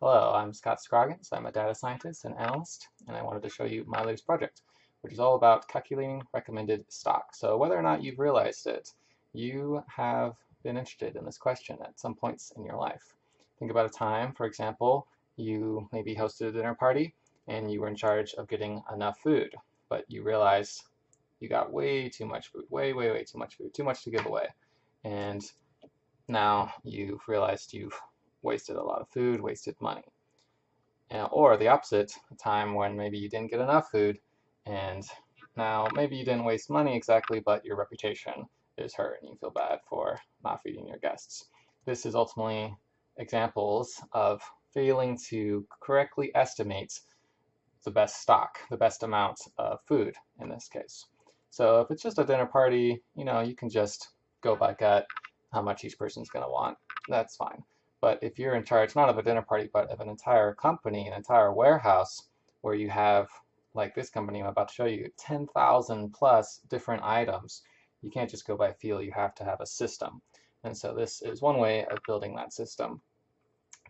Hello, I'm Scott Scroggins. I'm a data scientist and analyst, and I wanted to show you my latest project, which is all about calculating recommended stock. So whether or not you've realized it, you have been interested in this question at some points in your life. Think about a time, for example, you maybe hosted a dinner party and you were in charge of getting enough food, but you realized you got way too much food, way too much food, too much to give away. And now you've realized you've wasted a lot of food, wasted money. Or the opposite, a time when maybe you didn't get enough food, and now maybe you didn't waste money exactly, but your reputation is hurt and you feel bad for not feeding your guests. This is ultimately examples of failing to correctly estimate the best stock, the best amount of food in this case. So if it's just a dinner party, you can just go by gut how much each person's going to want. That's fine. But if you're in charge not of a dinner party, but of an entire company, an entire warehouse, where you have, like this company I'm about to show you, 10,000 plus different items, you can't just go by feel, you have to have a system. And so this is one way of building that system.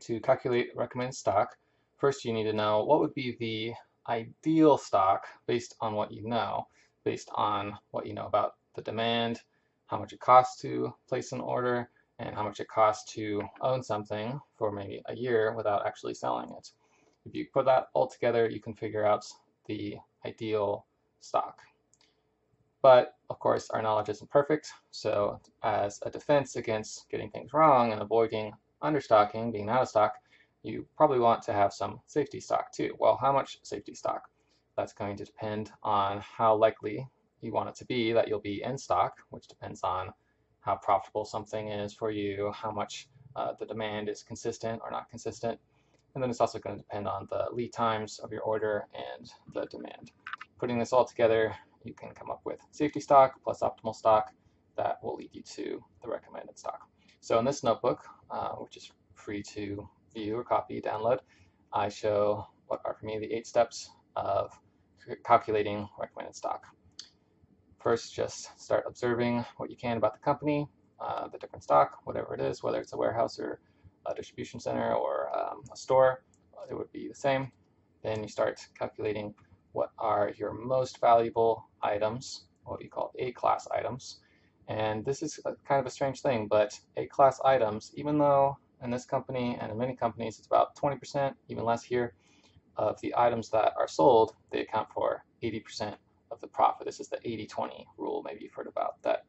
To calculate recommended stock, first you need to know what would be the ideal stock based on what you know, based on what you know about the demand, how much it costs to place an order, and how much it costs to own something for maybe a year without actually selling it. If you put that all together, you can figure out the ideal stock. But of course, our knowledge isn't perfect, so as a defense against getting things wrong and avoiding understocking, being out of stock, you probably want to have some safety stock too. Well, how much safety stock? That's going to depend on how likely you want it to be that you'll be in stock, which depends on how profitable something is for you, how much the demand is consistent or not consistent. And then it's also going to depend on the lead times of your order and the demand. Putting this all together, you can come up with safety stock plus optimal stock that will lead you to the recommended stock. So in this notebook, which is free to view or copy, download, I show what are for me the 8 steps of calculating recommended stock. First, just start observing what you can about the company, the different stock, whatever it is, whether it's a warehouse or a distribution center or a store, it would be the same. Then you start calculating what are your most valuable items, what you call A-class items. And this is kind of a strange thing, but A-class items, even though in this company and in many companies it's about 20%, even less here, of the items that are sold, they account for 80% of the profit. This is the 80-20 rule, maybe you've heard about that.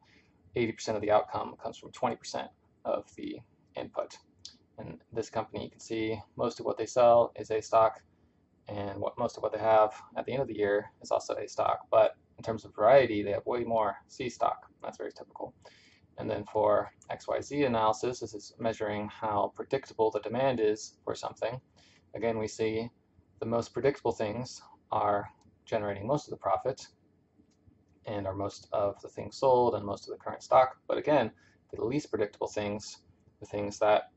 80% of the outcome comes from 20% of the input. In this company, you can see most of what they sell is A stock, and most of what they have at the end of the year is also A stock. But in terms of variety, they have way more C stock. That's very typical. And then for XYZ analysis, this is measuring how predictable the demand is for something. Again, we see the most predictable things are generating most of the profit and are most of the things sold and most of the current stock. But again, the least predictable things, the things that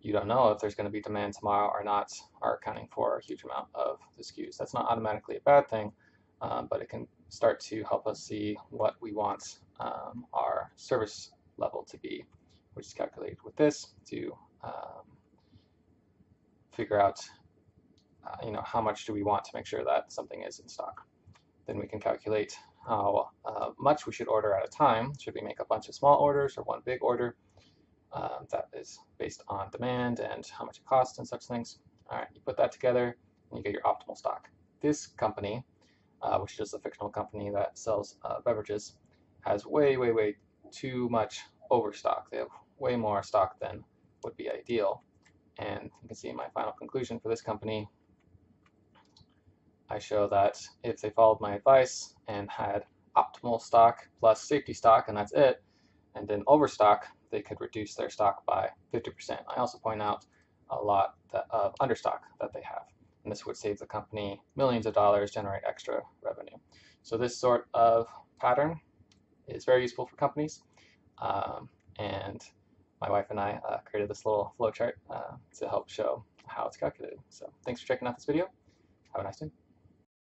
you don't know if there's going to be demand tomorrow or not, are accounting for a huge amount of the SKUs. That's not automatically a bad thing, but it can start to help us see what we want our service level to be, which is calculated with this to figure out how much do we want to make sure that something is in stock. Then we can calculate how much we should order at a time. Should we make a bunch of small orders or one big order? That is based on demand and how much it costs and such things. All right, you put that together and you get your optimal stock. This company, which is just a fictional company that sells beverages, has way too much overstock. They have way more stock than would be ideal. And you can see my final conclusion for this company. I show that if they followed my advice and had optimal stock plus safety stock, and that's it, and then overstock, they could reduce their stock by 50%. I also point out a lot of understock that they have, and this would save the company millions of dollars, generate extra revenue. So this sort of pattern is very useful for companies, and my wife and I created this little flowchart to help show how it's calculated. So thanks for checking out this video. Have a nice day.